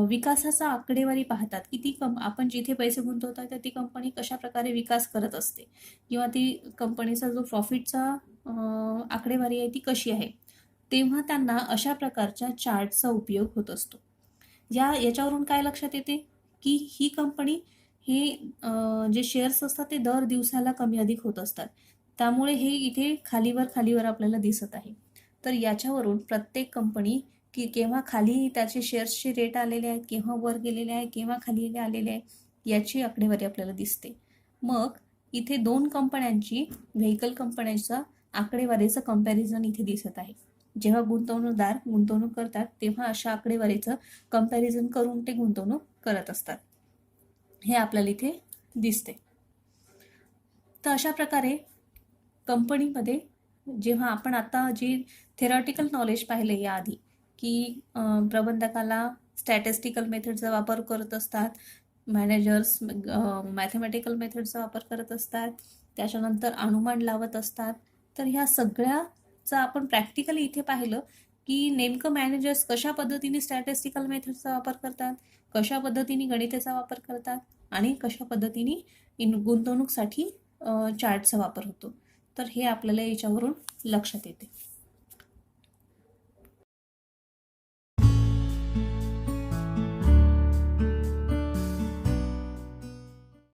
विकासाचा आकडेवारी पाहतात की आपण जिथे पैसे गुंतवतो तर ती कंपनी कशा प्रकारे विकास करत असते किंवा ती कंपनीचा जो प्रॉफिटचा आकडेवारी आहे ती कशी आहे. तेव्हा त्यांना अशा प्रकारच्या चार्टचा उपयोग होत असतो. याच्यावरून काय लक्षात येते की ही कंपनी हे जे शेअर्स असतात ते दर दिवसाला कमी अधिक होत असतात, त्यामुळे हे इथे खालीवर आपल्याला दिसत आहे. तर याच्यावरून प्रत्येक कंपनी की केव्हा खाली त्याचे शेअर्सचे रेट आलेले आहेत, केव्हा वर गेलेले आहे, केव्हा खाली आलेले आहे, याची आकडेवारी आपल्याला दिसते. मग इथे 2 कंपन्यांची व्हेकल कंपन्यांचा आकडेवारीचं कंपॅरिझन इथे दिसत आहे. जेव्हा गुंतवणूकदार गुंतवणूक करतात तेव्हा अशा आकडेवारीचं कंपॅरिझन करून ते गुंतवणूक करत असतात, हे आपल्याला इथे दिसते. तर अशा प्रकारे कंपनीमध्ये जेव्हा आपण आता जे थेरॉटिकल नॉलेज पाहिले याआधी की प्रबंधकाला स्टॅटिस्टिकल मेथडचा वापर करत असतात, मॅनेजर्स मॅथमॅटिकल मेथडचा वापर करत असतात, त्याच्यानंतर अनुमान लावत असतात. तर ह्या सगळ्याचा आपण प्रॅक्टिकली इथे पाहिलं की नेमकं मॅनेजर्स कशा पद्धतीने स्टॅटिस्टिकल मेथडचा वापर करतात, कशा पद्धतीने गणिताचा वापर करतात आणि कशा पद्धतीने गुंतवणूकसाठी चार्टचा वापर होतो. तर हे आपल्याला याच्यावरून लक्षात येते.